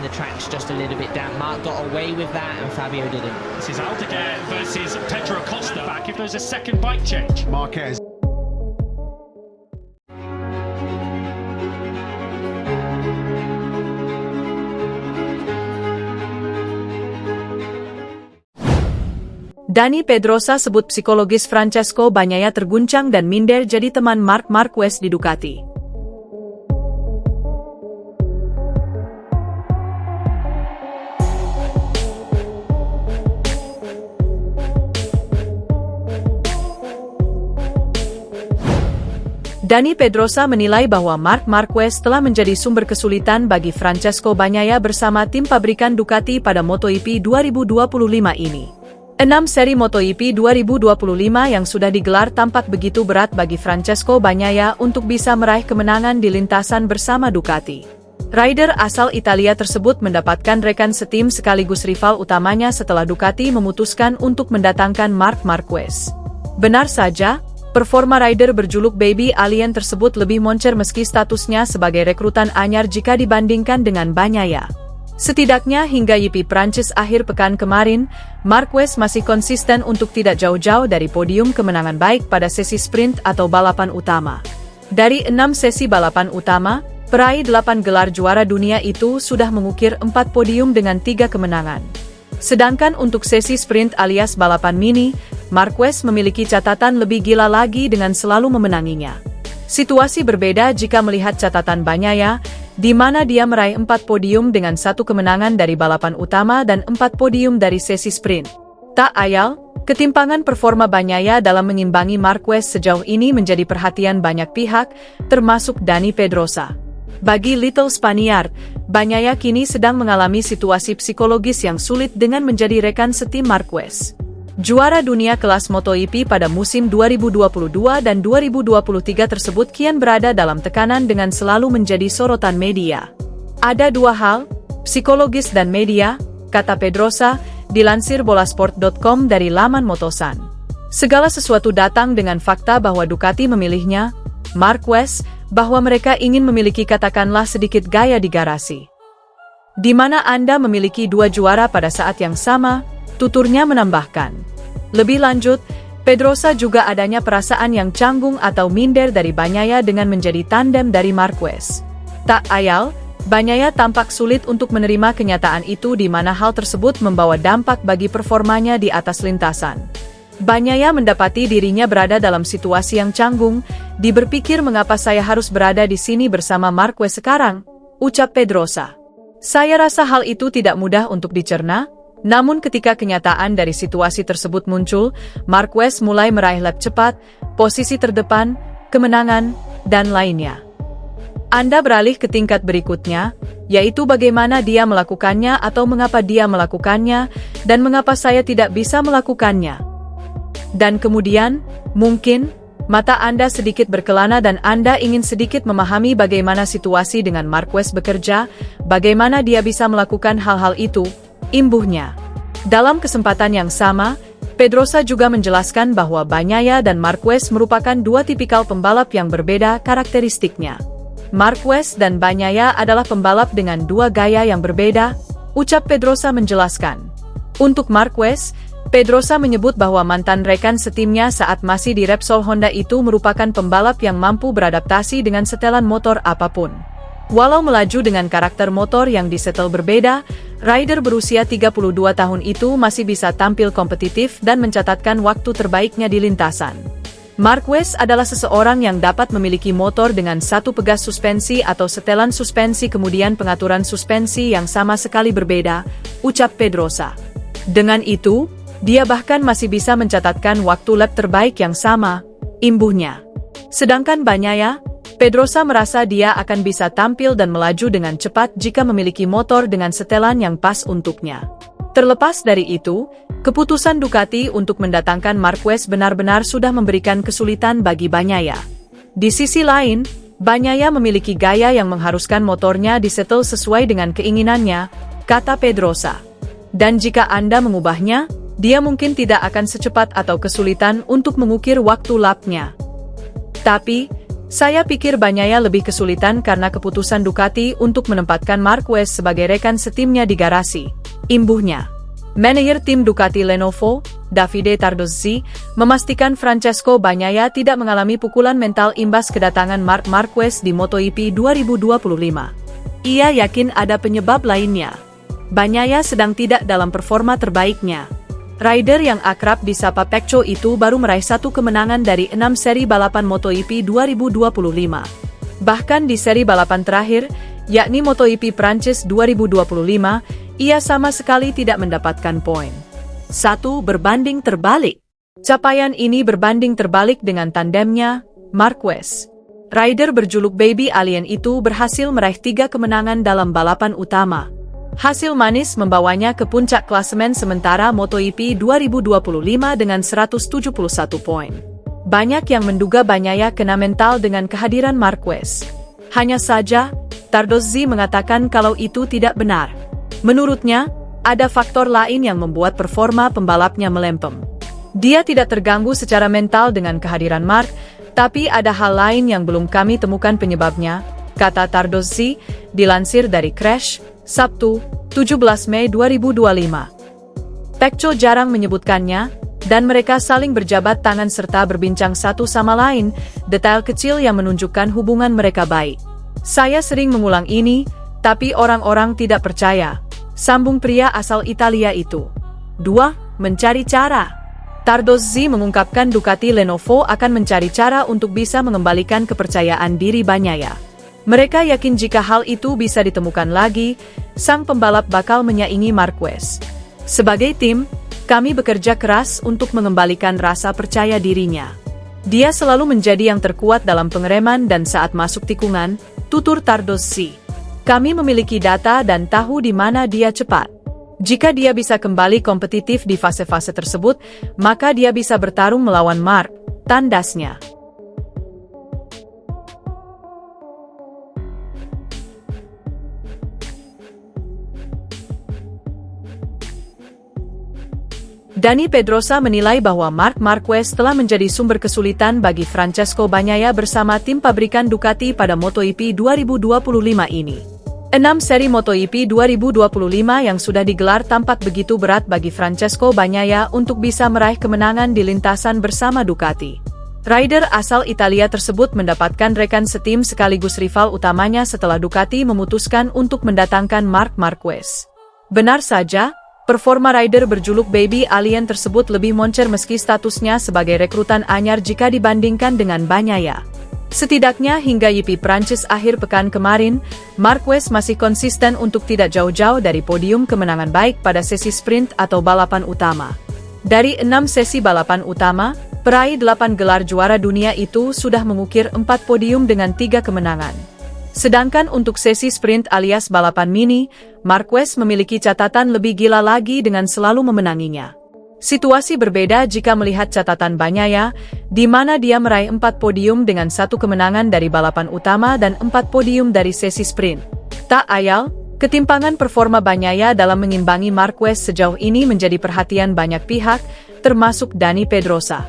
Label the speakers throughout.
Speaker 1: the tracks just a little bit down. Marc got away with that and Fabio didn't.
Speaker 2: This is Aldeguer versus Pedro Acosta. Back if there's a second bike change.
Speaker 3: Marquez.
Speaker 4: Dani Pedrosa sebut psikologis Francesco Bagnaia terguncang dan minder jadi teman Marc Marquez di Ducati. Dani Pedrosa menilai bahwa Marc Marquez telah menjadi sumber kesulitan bagi Francesco Bagnaia bersama tim pabrikan Ducati pada MotoGP 2025 ini. 6 seri MotoGP 2025 yang sudah digelar tampak begitu berat bagi Francesco Bagnaia untuk bisa meraih kemenangan di lintasan bersama Ducati. Rider asal Italia tersebut mendapatkan rekan setim sekaligus rival utamanya setelah Ducati memutuskan untuk mendatangkan Marc Marquez. Benar saja, performa rider berjuluk Baby Alien tersebut lebih moncer meski statusnya sebagai rekrutan anyar jika dibandingkan dengan Bagnaia. Setidaknya hingga GP Prancis akhir pekan kemarin, Marquez masih konsisten untuk tidak jauh-jauh dari podium kemenangan baik pada sesi sprint atau balapan utama. Dari 6 sesi balapan utama, peraih 8 gelar juara dunia itu sudah mengukir 4 podium dengan 3 kemenangan. Sedangkan untuk sesi sprint alias balapan mini, Marquez memiliki catatan lebih gila lagi dengan selalu memenanginya. Situasi berbeda jika melihat catatan Bagnaia, di mana dia meraih 4 podium dengan 1 kemenangan dari balapan utama dan 4 podium dari sesi sprint. Tak ayal, ketimpangan performa Bagnaia dalam mengimbangi Marquez sejauh ini menjadi perhatian banyak pihak, termasuk Dani Pedrosa. Bagi Little Spaniard, Bagnaia kini sedang mengalami situasi psikologis yang sulit dengan menjadi rekan setim Marquez. Juara dunia kelas MotoGP pada musim 2022 dan 2023 tersebut kian berada dalam tekanan dengan selalu menjadi sorotan media. Ada dua hal, psikologis dan media, kata Pedrosa, dilansir bolasport.com dari laman Motosan. Segala sesuatu datang dengan fakta bahwa Ducati memilihnya, Marquez, bahwa mereka ingin memiliki katakanlah sedikit gaya di garasi. Di mana Anda memiliki 2 juara pada saat yang sama, tuturnya menambahkan. Lebih lanjut, Pedrosa juga adanya perasaan yang canggung atau minder dari Bagnaia dengan menjadi tandem dari Marquez. Tak ayal, Bagnaia tampak sulit untuk menerima kenyataan itu di mana hal tersebut membawa dampak bagi performanya di atas lintasan. Bagnaia mendapati dirinya berada dalam situasi yang canggung, berpikir mengapa saya harus berada di sini bersama Marquez sekarang, ucap Pedrosa. Saya rasa hal itu tidak mudah untuk dicerna, namun ketika kenyataan dari situasi tersebut muncul, Marquez mulai meraih lap cepat, posisi terdepan, kemenangan, dan lainnya. Anda beralih ke tingkat berikutnya, yaitu bagaimana dia melakukannya atau mengapa dia melakukannya, dan mengapa saya tidak bisa melakukannya. Dan kemudian, mungkin, mata Anda sedikit berkelana dan Anda ingin sedikit memahami bagaimana situasi dengan Marquez bekerja, bagaimana dia bisa melakukan hal-hal itu, imbuhnya. Dalam kesempatan yang sama, Pedrosa juga menjelaskan bahwa Bagnaia dan Marquez merupakan 2 tipikal pembalap yang berbeda karakteristiknya. Marquez dan Bagnaia adalah pembalap dengan 2 gaya yang berbeda, ucap Pedrosa menjelaskan. Untuk Marquez, Pedrosa menyebut bahwa mantan rekan setimnya saat masih di Repsol Honda itu merupakan pembalap yang mampu beradaptasi dengan setelan motor apapun. Walau melaju dengan karakter motor yang disetel berbeda, rider berusia 32 tahun itu masih bisa tampil kompetitif dan mencatatkan waktu terbaiknya di lintasan. Marquez adalah seseorang yang dapat memiliki motor dengan 1 pegas suspensi atau setelan suspensi kemudian pengaturan suspensi yang sama sekali berbeda, ucap Pedrosa. Dengan itu, dia bahkan masih bisa mencatatkan waktu lap terbaik yang sama, imbuhnya. Sedangkan Bagnaia, Pedrosa merasa dia akan bisa tampil dan melaju dengan cepat jika memiliki motor dengan setelan yang pas untuknya. Terlepas dari itu, keputusan Ducati untuk mendatangkan Marquez benar-benar sudah memberikan kesulitan bagi Bagnaia. Di sisi lain, Bagnaia memiliki gaya yang mengharuskan motornya disetel sesuai dengan keinginannya, kata Pedrosa. Dan jika Anda mengubahnya, dia mungkin tidak akan secepat atau kesulitan untuk mengukir waktu lapnya. Tapi, Saya pikir Bagnaia lebih kesulitan karena keputusan Ducati untuk menempatkan Marquez sebagai rekan setimnya di garasi, imbuhnya. Manajer tim Ducati Lenovo, Davide Tardozzi, memastikan Francesco Bagnaia tidak mengalami pukulan mental imbas kedatangan Marc Marquez di MotoGP 2025. Ia yakin ada penyebab lainnya. Bagnaia sedang tidak dalam performa terbaiknya. Rider yang akrab disapa Pecco itu baru meraih 1 kemenangan dari 6 seri balapan MotoGP 2025. Bahkan di seri balapan terakhir, yakni MotoGP Prancis 2025, ia sama sekali tidak mendapatkan poin. 1 berbanding terbalik. Capaian ini berbanding terbalik dengan tandemnya, Marquez. Rider berjuluk Baby Alien itu berhasil meraih 3 kemenangan dalam balapan utama. Hasil manis membawanya ke puncak klasemen sementara MotoGP 2025 dengan 171 poin. Banyak yang menduga Bagnaia kena mental dengan kehadiran Marquez. Hanya saja, Tardozzi mengatakan kalau itu tidak benar. Menurutnya, ada faktor lain yang membuat performa pembalapnya melempem. Dia tidak terganggu secara mental dengan kehadiran Marc, tapi ada hal lain yang belum kami temukan penyebabnya, kata Tardozzi, dilansir dari Crash, Sabtu, 17 Mei 2025. Pecco jarang menyebutkannya, dan mereka saling berjabat tangan serta berbincang satu sama lain, detail kecil yang menunjukkan hubungan mereka baik. Saya sering mengulang ini, tapi orang-orang tidak percaya, sambung pria asal Italia itu. 2. Mencari cara. Tardozzi mengungkapkan Ducati Lenovo akan mencari cara untuk bisa mengembalikan kepercayaan diri Bagnaia. Mereka yakin jika hal itu bisa ditemukan lagi, sang pembalap bakal menyaingi Marquez. Sebagai tim, kami bekerja keras untuk mengembalikan rasa percaya dirinya. Dia selalu menjadi yang terkuat dalam pengereman dan saat masuk tikungan, tutur Tardozzi. Kami memiliki data dan tahu di mana dia cepat. Jika dia bisa kembali kompetitif di fase-fase tersebut, maka dia bisa bertarung melawan Marc, tandasnya. Dani Pedrosa menilai bahwa Marc Marquez telah menjadi sumber kesulitan bagi Francesco Bagnaia bersama tim pabrikan Ducati pada MotoGP 2025 ini. 6 seri MotoGP 2025 yang sudah digelar tampak begitu berat bagi Francesco Bagnaia untuk bisa meraih kemenangan di lintasan bersama Ducati. Rider asal Italia tersebut mendapatkan rekan setim sekaligus rival utamanya setelah Ducati memutuskan untuk mendatangkan Marc Marquez. Benar saja, performa rider berjuluk Baby Alien tersebut lebih moncer meski statusnya sebagai rekrutan anyar jika dibandingkan dengan Bagnaia. Setidaknya hingga GP Prancis akhir pekan kemarin, Marquez masih konsisten untuk tidak jauh-jauh dari podium kemenangan baik pada sesi sprint atau balapan utama. Dari 6 sesi balapan utama, peraih 8 gelar juara dunia itu sudah mengukir 4 podium dengan 3 kemenangan. Sedangkan untuk sesi sprint alias balapan mini, Marquez memiliki catatan lebih gila lagi dengan selalu memenanginya. Situasi berbeda jika melihat catatan Bagnaia, di mana dia meraih 4 podium dengan 1 kemenangan dari balapan utama dan 4 podium dari sesi sprint. Tak ayal, ketimpangan performa Bagnaia dalam mengimbangi Marquez sejauh ini menjadi perhatian banyak pihak, termasuk Dani Pedrosa.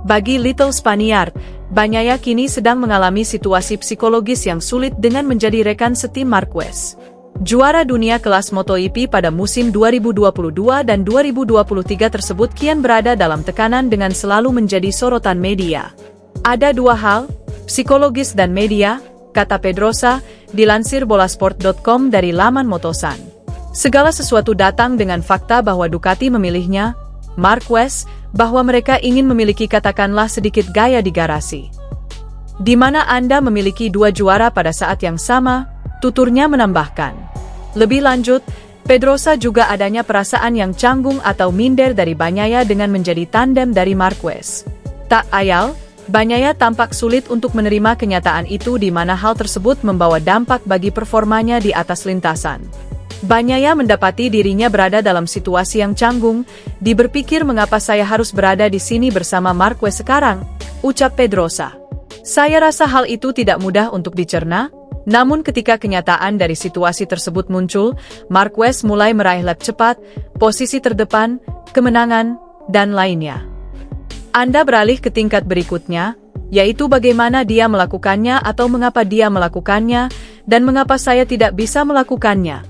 Speaker 4: Bagi Little Spaniard, Bagnaia kini sedang mengalami situasi psikologis yang sulit dengan menjadi rekan setim Marquez. Juara dunia kelas MotoGP pada musim 2022 dan 2023 tersebut kian berada dalam tekanan dengan selalu menjadi sorotan media. Ada 2 hal, psikologis dan media, kata Pedrosa, dilansir bolasport.com dari laman Motosan. Segala sesuatu datang dengan fakta bahwa Ducati memilihnya, Marquez, bahwa mereka ingin memiliki katakanlah sedikit gaya di garasi. Di mana Anda memiliki 2 juara pada saat yang sama, tuturnya menambahkan. Lebih lanjut, Pedrosa juga adanya perasaan yang canggung atau minder dari Bagnaia dengan menjadi tandem dari Marquez. Tak ayal, Bagnaia tampak sulit untuk menerima kenyataan itu di mana hal tersebut membawa dampak bagi performanya di atas lintasan. Bagnaia mendapati dirinya berada dalam situasi yang canggung, berpikir mengapa saya harus berada di sini bersama Marquez sekarang, ucap Pedrosa. Saya rasa hal itu tidak mudah untuk dicerna, namun ketika kenyataan dari situasi tersebut muncul, Marquez mulai meraih lap cepat, posisi terdepan, kemenangan, dan lainnya. Anda beralih ke tingkat berikutnya, yaitu bagaimana dia melakukannya atau mengapa dia melakukannya, dan mengapa saya tidak bisa melakukannya.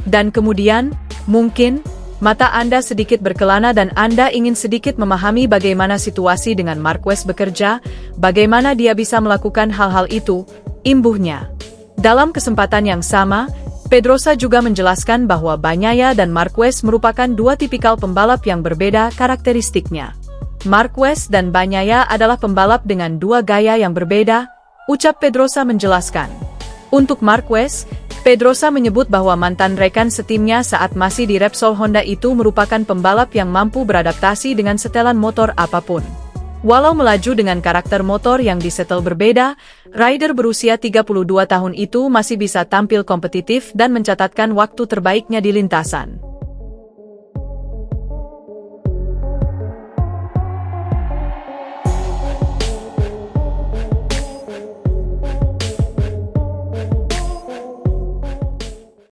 Speaker 4: Dan kemudian, mungkin, mata Anda sedikit berkelana dan Anda ingin sedikit memahami bagaimana situasi dengan Marquez bekerja, bagaimana dia bisa melakukan hal-hal itu, imbuhnya. Dalam kesempatan yang sama, Pedrosa juga menjelaskan bahwa Bagnaia dan Marquez merupakan dua tipikal pembalap yang berbeda karakteristiknya. Marquez dan Bagnaia adalah pembalap dengan dua gaya yang berbeda, ucap Pedrosa menjelaskan. Untuk Marquez, Pedrosa menyebut bahwa mantan rekan setimnya saat masih di Repsol Honda itu merupakan pembalap yang mampu beradaptasi dengan setelan motor apapun. Walau melaju dengan karakter motor yang disetel berbeda, rider berusia 32 tahun itu masih bisa tampil kompetitif dan mencatatkan waktu terbaiknya di lintasan.